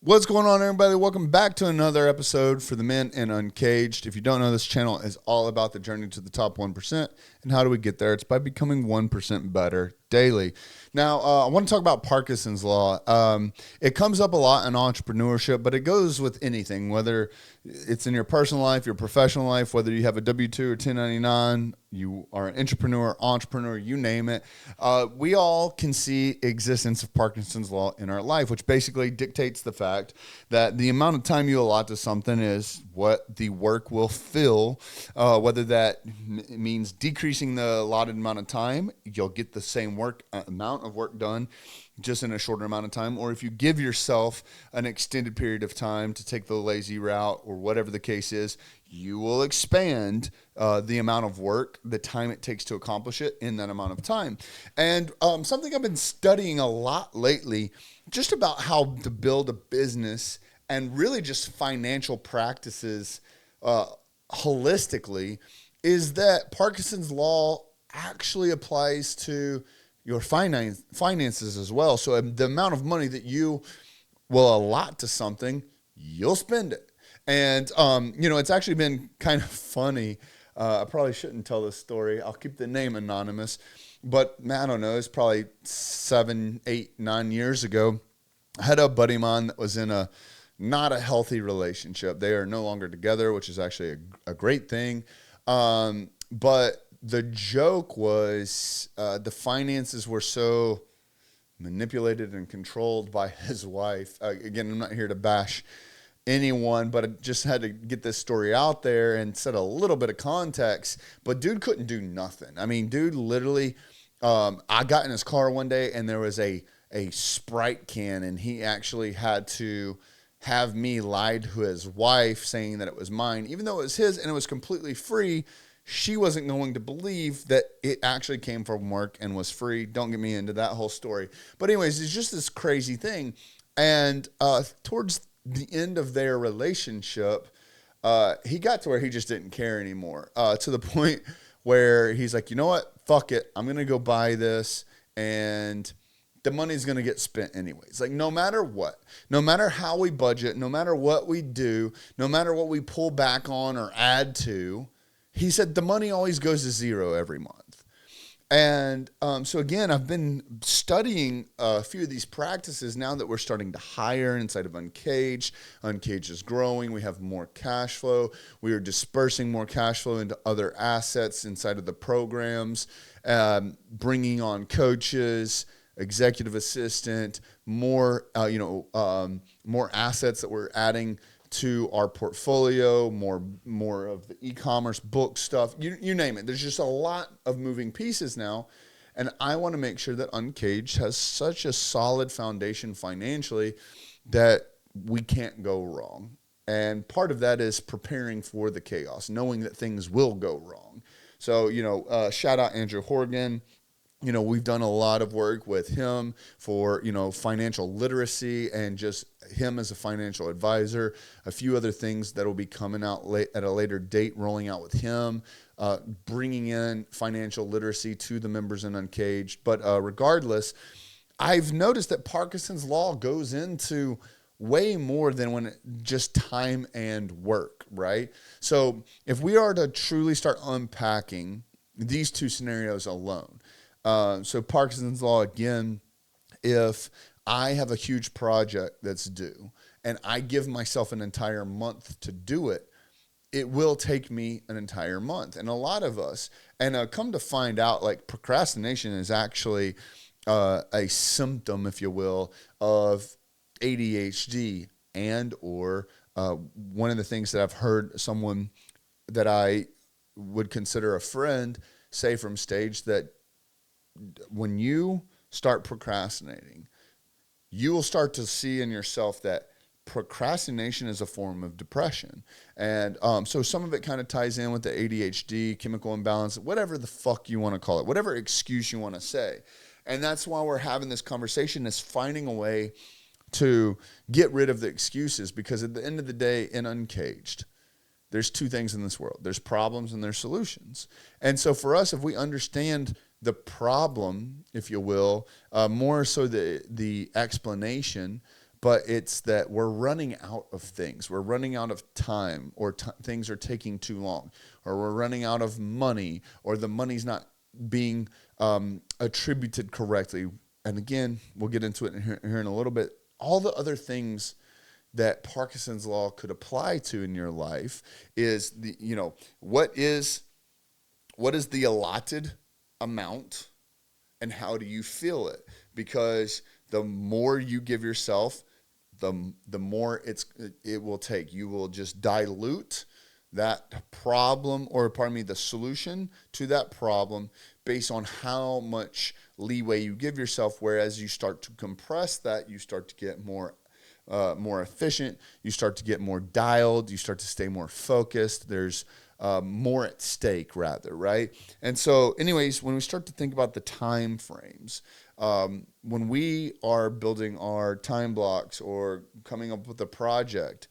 What's going on, everybody? Welcome back to another episode for the Men in Uncaged. If you don't know, this channel is all about the journey to the top 1%. And how do we get there? It's by becoming 1% better daily. Now, I want to talk about Parkinson's law. It comes up a lot in entrepreneurship, but it goes with anything, whether it's in your personal life, your professional life, whether you have a W-2 or 1099, you are an entrepreneur, you name it. We all can see existence of Parkinson's law in our life, which basically dictates the fact that the amount of time you allot to something is what the work will fill, whether that means decreasing the allotted amount of time, you'll get the same amount of work done just in a shorter amount of time, or if you give yourself an extended period of time to take the lazy route or whatever the case is, you will expand the amount of work, the time it takes to accomplish it in that amount of time. And something I've been studying a lot lately, just about how to build a business and really just financial practices holistically, is that Parkinson's law actually applies to your finances as well. So the amount of money that you will allot to something, you'll spend it. And, it's actually been kind of funny. I probably shouldn't tell this story. I'll keep the name anonymous. But, man, I don't know. It's probably 7, 8, 9 years ago. I had a buddy of mine that was in not a healthy relationship. They are no longer together, which is actually a great thing. But the joke was the finances were so manipulated and controlled by his wife. Again, I'm not here to bash anyone, but I just had to get this story out there and set a little bit of context. But dude couldn't do nothing. I mean, dude literally, I got in his car one day and there was a Sprite can, and he actually had to have me lie to his wife saying that it was mine, even though it was his and it was completely free. She wasn't going to believe that it actually came from work and was free. Don't get me into that whole story. But anyways, it's just this crazy thing. And towards the end of their relationship, he got to where he just didn't care anymore, to the point where he's like, you know what? Fuck it. I'm going to go buy this, and the money's going to get spent anyways. Like, no matter what, no matter how we budget, no matter what we do, no matter what we pull back on or add to, he said the money always goes to zero every month. And so again, I've been studying a few of these practices now that we're starting to hire inside of Uncaged. Uncaged is growing. We have more cash flow. We are dispersing more cash flow into other assets inside of the programs, bringing on coaches, executive assistant, more assets that we're adding to our portfolio, more of the e-commerce book stuff, you name it. There's just a lot of moving pieces now, and I want to make sure that Uncaged has such a solid foundation financially that we can't go wrong. And part of that is preparing for the chaos, knowing that things will go wrong. So, shout out Andrew Horgan. We've done a lot of work with him for, financial literacy and just him as a financial advisor. A few other things that will be coming out at a later date, rolling out with him, bringing in financial literacy to the members in Uncaged. But regardless, I've noticed that Parkinson's law goes into way more than when just time and work, right? So if we are to truly start unpacking these two scenarios alone, so Parkinson's law, again, if I have a huge project that's due and I give myself an entire month to do it, it will take me an entire month. And a lot of us, and come to find out, like, procrastination is actually a symptom, if you will, of ADHD, and or one of the things that I've heard someone that I would consider a friend say from stage, that when you start procrastinating, you will start to see in yourself that procrastination is a form of depression. And so some of it kind of ties in with the ADHD, chemical imbalance, whatever the fuck you want to call it, whatever excuse you want to say. And that's why we're having this conversation, is finding a way to get rid of the excuses, because at the end of the day, in Uncaged, there's two things in this world. There's problems and there's solutions. And so for us, if we understand the problem, if you will, more so the explanation, but it's that we're running out of things. We're running out of time, or things are taking too long, or we're running out of money, or the money's not being attributed correctly. And again, we'll get into it here in a little bit. All the other things that Parkinson's law could apply to in your life is what is the allotted amount, and how do you feel it? Because the more you give yourself, the more it will take. You will just dilute that problem, or the solution to that problem, based on how much leeway you give yourself. Whereas you start to compress that, you start to get more efficient, you start to get more dialed, you start to stay more focused. There's more at stake, rather, right? And so anyways, when we start to think about the time frames, when we are building our time blocks or coming up with a project,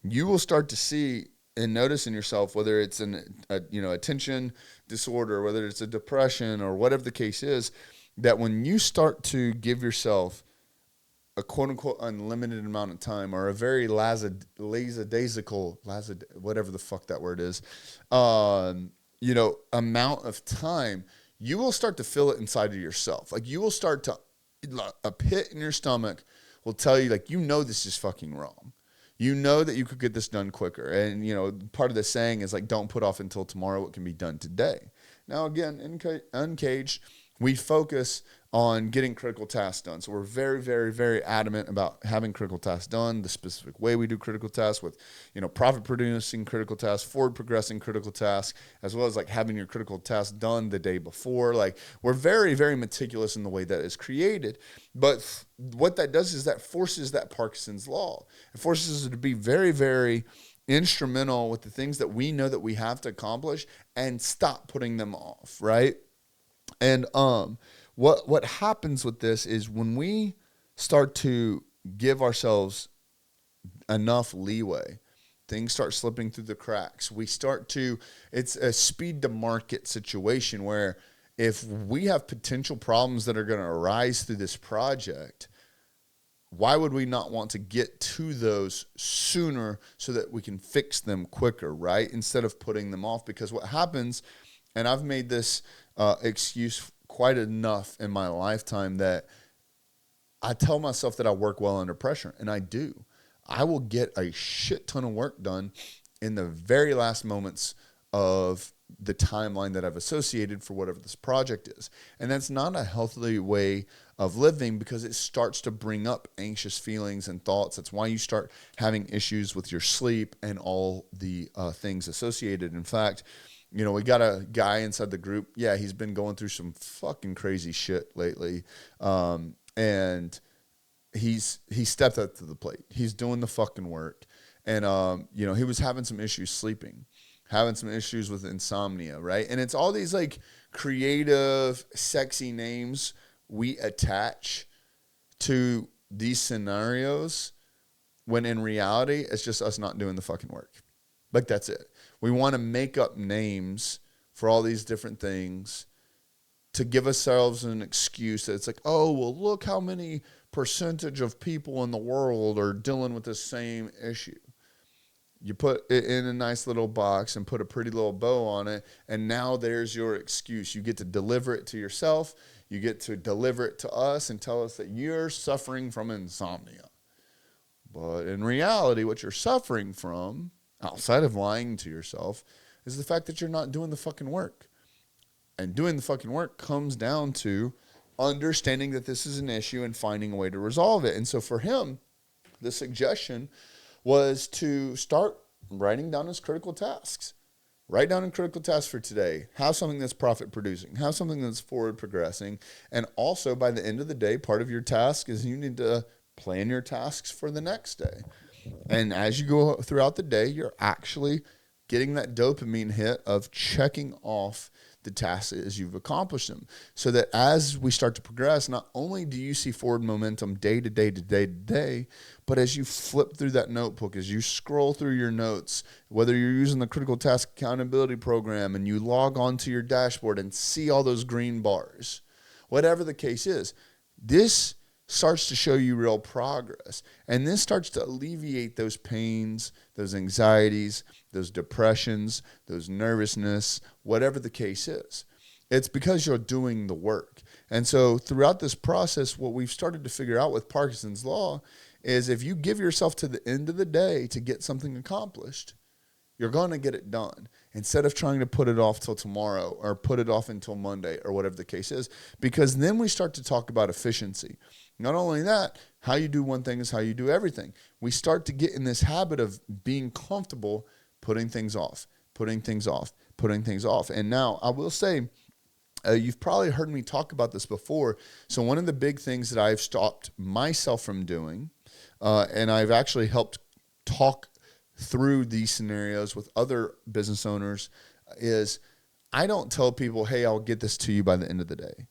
you will start to see and notice in yourself, whether it's attention disorder, whether it's a depression, or whatever the case is, that when you start to give yourself a quote unquote unlimited amount of time, or a very lackadaisical, whatever the fuck that word is, amount of time, you will start to feel it inside of yourself. Like, you will start to, a pit in your stomach will tell you, like, this is fucking wrong. You know that you could get this done quicker. And, part of the saying is, like, don't put off until tomorrow what can be done today. Now, again, in Uncaged, we focus on getting critical tasks done. So we're very, very, very adamant about having critical tasks done, the specific way we do critical tasks, with, profit producing critical tasks, forward progressing critical tasks, as well as like having your critical task done the day before. Like, we're very, very meticulous in the way that is created. But what that does is that forces that Parkinson's law. It forces us to be very, very instrumental with the things that we know that we have to accomplish, and stop putting them off, right? And what happens with this is, when we start to give ourselves enough leeway, things start slipping through the cracks. It's a speed to market situation, where if we have potential problems that are going to arise through this project, why would we not want to get to those sooner so that we can fix them quicker, right? Instead of putting them off. Because what happens, and I've made this excuse quite enough in my lifetime, that I tell myself that I work well under pressure, and I do. I will get a shit ton of work done in the very last moments of the timeline that I've associated for whatever this project is. And that's not a healthy way of living, because it starts to bring up anxious feelings and thoughts. That's why you start having issues with your sleep and all the things associated. In fact, we got a guy inside the group. Yeah, he's been going through some fucking crazy shit lately. And he stepped up to the plate. He's doing the fucking work. And, he was having some issues sleeping, having some issues with insomnia, right? And it's all these like creative, sexy names we attach to these scenarios, when in reality, it's just us not doing the fucking work. Like, that's it. We want to make up names for all these different things to give ourselves an excuse that it's like, oh, well, look how many percentage of people in the world are dealing with the same issue. You put it in a nice little box and put a pretty little bow on it, and now there's your excuse. You get to deliver it to yourself. You get to deliver it to us and tell us that you're suffering from insomnia. But in reality, what you're suffering from, outside of lying to yourself, is the fact that you're not doing the fucking work. And doing the fucking work comes down to understanding that this is an issue and finding a way to resolve it. And so for him, the suggestion was to start writing down his critical tasks. Write down a critical task for today. Have something that's profit producing. Have something that's forward progressing. And also, by the end of the day, part of your task is you need to plan your tasks for the next day. And as you go throughout the day, you're actually getting that dopamine hit of checking off the tasks as you've accomplished them. So that as we start to progress, not only do you see forward momentum day to day to day to day, but as you flip through that notebook, as you scroll through your notes, whether you're using the critical task accountability program and you log onto your dashboard and see all those green bars, whatever the case is, this starts to show you real progress. And this starts to alleviate those pains, those anxieties, those depressions, those nervousness, whatever the case is. It's because you're doing the work. And so throughout this process, what we've started to figure out with Parkinson's law is if you give yourself to the end of the day to get something accomplished, you're going to get it done instead of trying to put it off till tomorrow or put it off until Monday or whatever the case is, because then we start to talk about efficiency. Not only that, how you do one thing is how you do everything. We start to get in this habit of being comfortable putting things off, putting things off, putting things off. And now I will say, you've probably heard me talk about this before. So one of the big things that I've stopped myself from doing, and I've actually helped talk through these scenarios with other business owners, is I don't tell people, hey, I'll get this to you by the end of the day.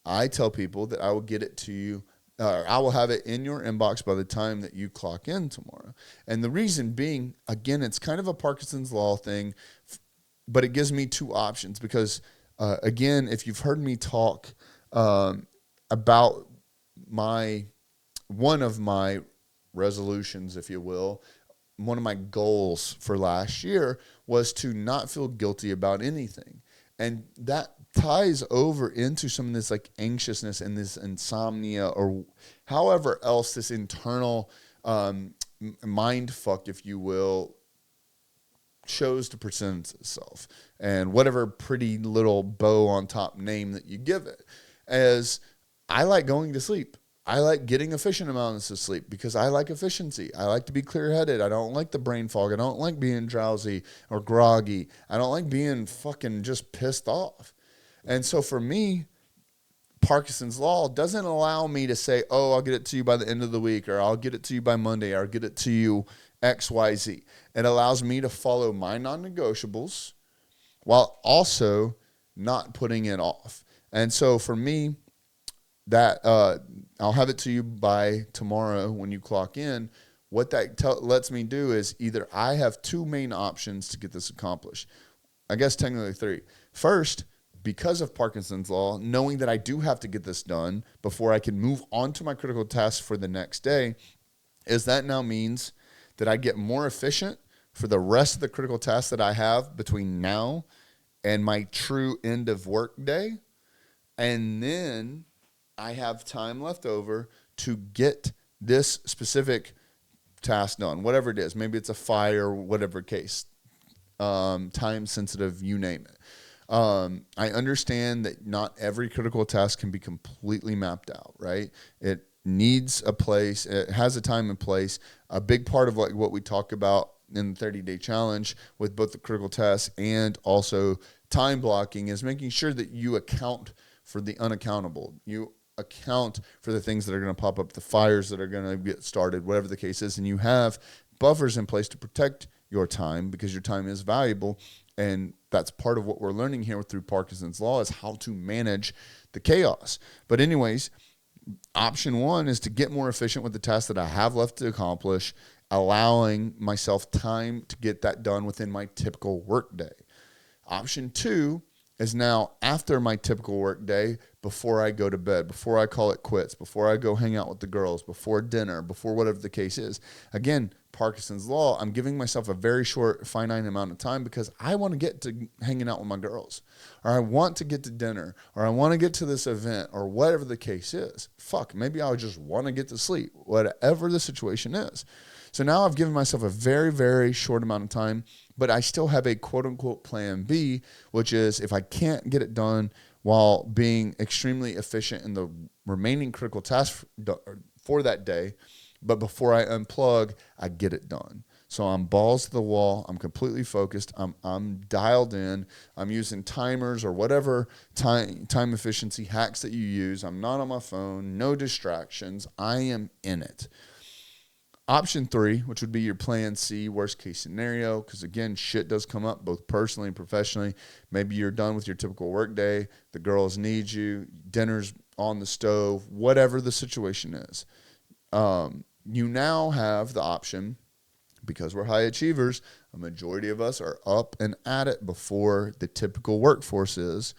I tell people that I will get it to you, I will have it in your inbox by the time that you clock in tomorrow. And the reason being, again, it's kind of a Parkinson's law thing, but it gives me two options because, again, if you've heard me talk about one of my resolutions, if you will, one of my goals for last year was to not feel guilty about anything. And that ties over into some of this like anxiousness and this insomnia or however else this internal mind fuck, if you will, chose to present itself. And whatever pretty little bow on top name that you give it, as I like going to sleep. I like getting efficient amounts of sleep because I like efficiency. I like to be clear-headed. I don't like the brain fog. I don't like being drowsy or groggy. I don't like being fucking just pissed off. And so for me, Parkinson's law doesn't allow me to say, oh, I'll get it to you by the end of the week, or I'll get it to you by Monday, or I'll get it to you XYZ. It allows me to follow my non-negotiables while also not putting it off. And so for me, that I'll have it to you by tomorrow when you clock in. What that lets me do is either I have two main options to get this accomplished. I guess technically three. First, because of Parkinson's law, knowing that I do have to get this done before I can move on to my critical task for the next day, is that now means that I get more efficient for the rest of the critical tasks that I have between now and my true end of work day. And then I have time left over to get this specific task done, whatever it is. Maybe it's a fire, whatever case, time sensitive, you name it. I understand that not every critical task can be completely mapped out, right? It needs a place. It has a time and place. A big part of like what we talk about in the 30-day challenge with both the critical tasks and also time blocking is making sure that you account for the unaccountable. You account for the things that are going to pop up, the fires that are going to get started, whatever the case is, and you have buffers in place to protect your time because your time is valuable. And that's part of what we're learning here through Parkinson's law is how to manage the chaos. But anyways, option one is to get more efficient with the tasks that I have left to accomplish, allowing myself time to get that done within my typical work day. Option two is now after my typical work day, before I go to bed, before I call it quits, before I go hang out with the girls, before dinner, before whatever the case is. Again, Parkinson's law, I'm giving myself a very short, finite amount of time because I want to get to hanging out with my girls, or I want to get to dinner, or I want to get to this event, or whatever the case is. Fuck, maybe I just want to get to sleep, whatever the situation is. So now I've given myself a very, very short amount of time, but I still have a quote-unquote plan B, which is if I can't get it done while being extremely efficient in the remaining critical tasks for that day, but before I unplug, I get it done. So I'm balls to the wall. I'm completely focused. I'm dialed in. I'm using timers or whatever time efficiency hacks that you use. I'm not on my phone, no distractions. I am in it. Option three, which would be your plan C, worst case scenario, because again, shit does come up both personally and professionally. Maybe you're done with your typical work day, the girls need you, dinner's on the stove, whatever the situation is. You now have the option, because we're high achievers, a majority of us are up and at it before the typical workforce is,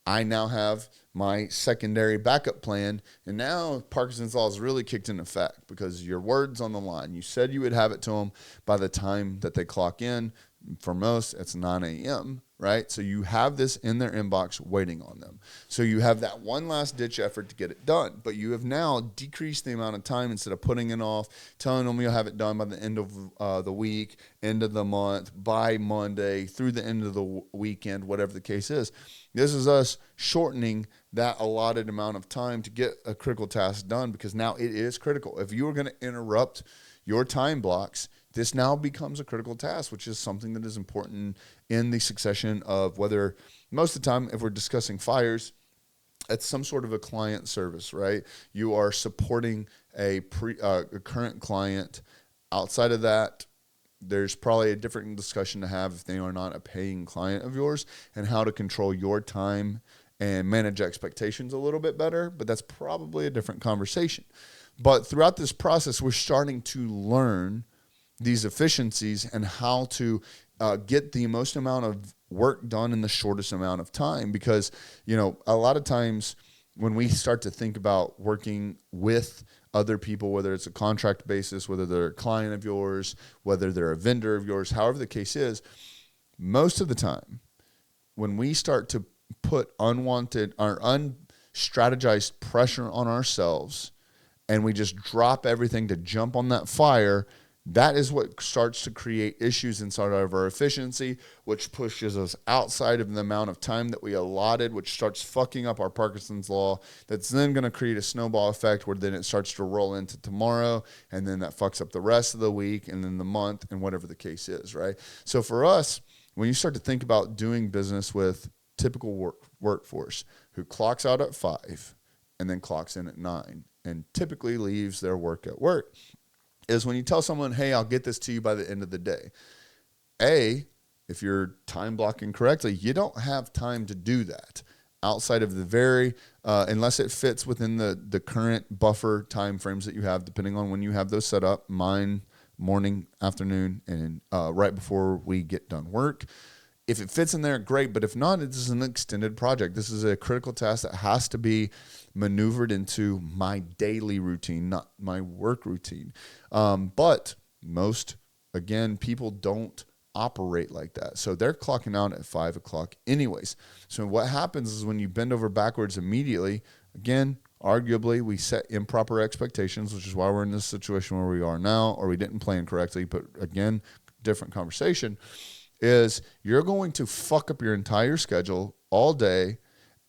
I now have my secondary backup plan. And now Parkinson's law is really kicked into effect because your word's on the line. You said you would have it to them by the time that they clock in. For most, it's 9 a.m., right? So you have this in their inbox waiting on them. So you have that one last ditch effort to get it done. But you have now decreased the amount of time instead of putting it off, telling them you'll have it done by the end of the week, end of the month, by Monday, through the end of the weekend, whatever the case is. This is us shortening that allotted amount of time to get a critical task done because now it is critical. If you are going to interrupt your time blocks, this now becomes a critical task, which is something that is important in the succession of whether most of the time, if we're discussing fires, it's some sort of a client service, right? You are supporting a current client. Outside of that, there's probably a different discussion to have if they are not a paying client of yours and how to control your time and manage expectations a little bit better, but that's probably a different conversation. But throughout this process, we're starting to learn these efficiencies and how to get the most amount of work done in the shortest amount of time. Because, a lot of times when we start to think about working with other people, whether it's a contract basis, whether they're a client of yours, whether they're a vendor of yours, however the case is, most of the time when we start to put unwanted or unstrategized pressure on ourselves and we just drop everything to jump on that fire, that is what starts to create issues inside of our efficiency, which pushes us outside of the amount of time that we allotted, which starts fucking up our Parkinson's law. That's then going to create a snowball effect where then it starts to roll into tomorrow, and then that fucks up the rest of the week and then the month and whatever the case is, right? So for us, when you start to think about doing business with typical workforce who clocks out at 5 and then clocks in at 9 and typically leaves their work at work, is when you tell someone, hey, I'll get this to you by the end of the day. If you're time blocking correctly, you don't have time to do that outside of the unless it fits within the current buffer time frames that you have, depending on when you have those set up, mine, morning, afternoon, and right before we get done work. If it fits in there, great. But if not, this is an extended project. This is a critical task that has to be maneuvered into my daily routine, not my work routine. But most, again, people don't operate like that. So they're clocking out at 5 o'clock anyways. So what happens is when you bend over backwards immediately, again, arguably we set improper expectations, which is why we're in this situation where we are now, or we didn't plan correctly. But again, different conversation. Is you're going to fuck up your entire schedule all day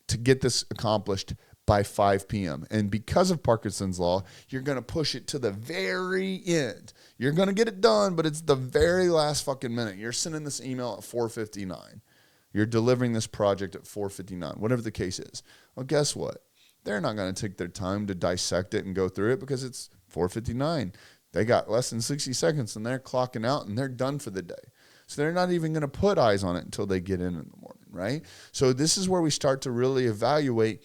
to get this accomplished by 5 p.m. And because of Parkinson's law, you're going to push it to the very end. You're going to get it done, but it's the very last fucking minute. You're sending this email at 4:59. You're delivering this project at 4:59, whatever the case is. Well, guess what? They're not going to take their time to dissect it and go through it because it's 4:59. They got less than 60 seconds and they're clocking out and they're done for the day. So they're not even going to put eyes on it until they get in the morning, right? So this is where we start to really evaluate.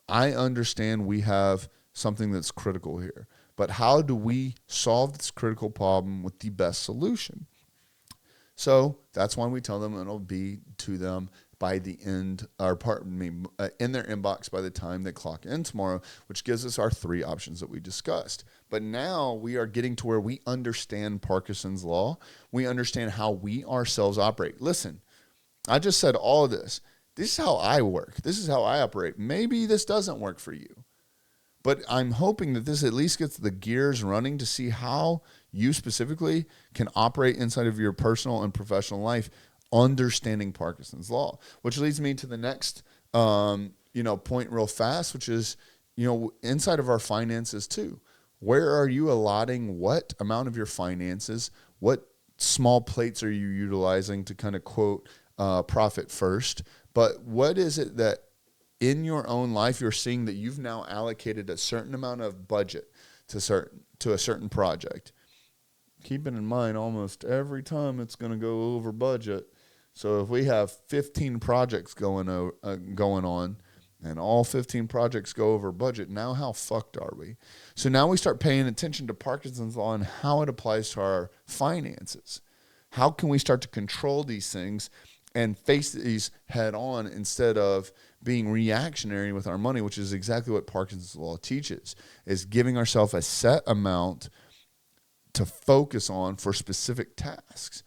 I understand we have something that's critical here, but how do we solve this critical problem with the best solution? So that's why we tell them it'll be to them by the end, in their inbox by the time they clock in tomorrow, which gives us our 3 options that we discussed. But now we are getting to where we understand Parkinson's law. We understand how we ourselves operate. Listen, I just said all of this. This is how I work. This is how I operate. Maybe this doesn't work for you. But I'm hoping that this at least gets the gears running to see how you specifically can operate inside of your personal and professional life, understanding Parkinson's law, which leads me to the next, point real fast, which is, inside of our finances too. Where are you allotting what amount of your finances? What small plates are you utilizing to kind of quote profit first? But what is it that in your own life you're seeing that you've now allocated a certain amount of budget to a certain project? Keeping in mind almost every time it's going to go over budget. So if we have 15 projects going on and all 15 projects go over budget, now how fucked are we? So now we start paying attention to Parkinson's law and how it applies to our finances. How can we start to control these things and face these head on instead of being reactionary with our money, which is exactly what Parkinson's law teaches, is giving ourselves a set amount to focus on for specific tasks.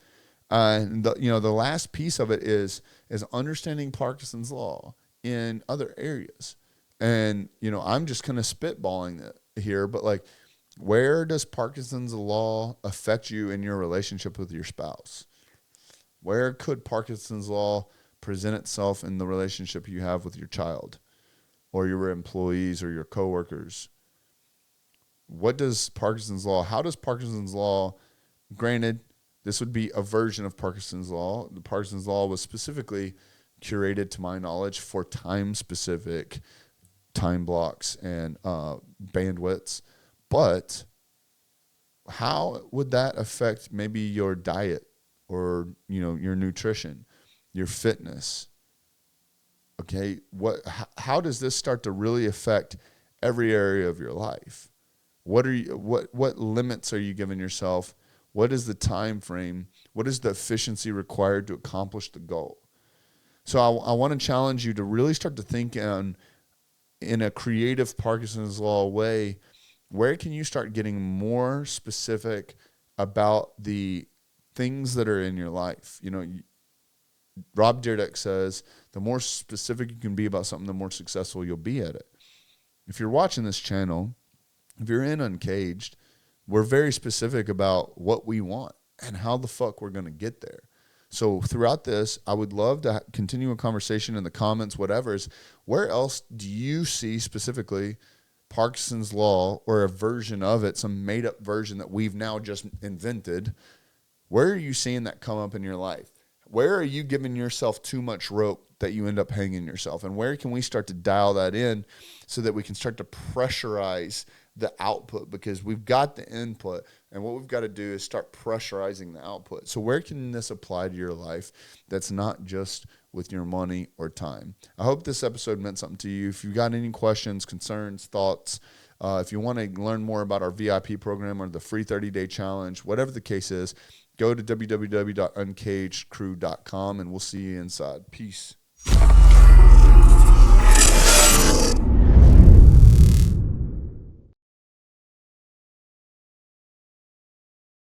And the last piece of it is understanding Parkinson's law in other areas. And, I'm just kind of spitballing it here, but like, where does Parkinson's law affect you in your relationship with your spouse? Where could Parkinson's law present itself in the relationship you have with your child or your employees or your coworkers? How does Parkinson's law, granted, this would be a version of Parkinson's law. The Parkinson's law was specifically curated, to my knowledge, for time-specific time blocks and bandwidths. But how would that affect maybe your diet or, your nutrition, your fitness? Okay, how does this start to really affect every area of your life? What limits are you giving yourself? What is the time frame? What is the efficiency required to accomplish the goal? So I want to challenge you to really start to think in a creative Parkinson's law way. Where can you start getting more specific about the things that are in your life? Rob Dyrdek says, the more specific you can be about something, the more successful you'll be at it. If you're watching this channel, if you're in Uncaged, we're very specific about what we want and how the fuck we're going to get there. So throughout this, I would love to continue a conversation in the comments, whatever is, where else do you see specifically Parkinson's law or a version of it, some made up version that we've now just invented? Where are you seeing that come up in your life? Where are you giving yourself too much rope that you end up hanging yourself? And where can we start to dial that in so that we can start to pressurize the output? Because we've got the input, and what we've got to do is start pressurizing the output. So where can this apply to your life that's not just with your money or time? I hope this episode meant something to you. If you've got any questions, concerns, thoughts, if you want to learn more about our VIP program or the free 30-day challenge, whatever the case is, go to www.uncagedcrew.com, and we'll see you inside. Peace.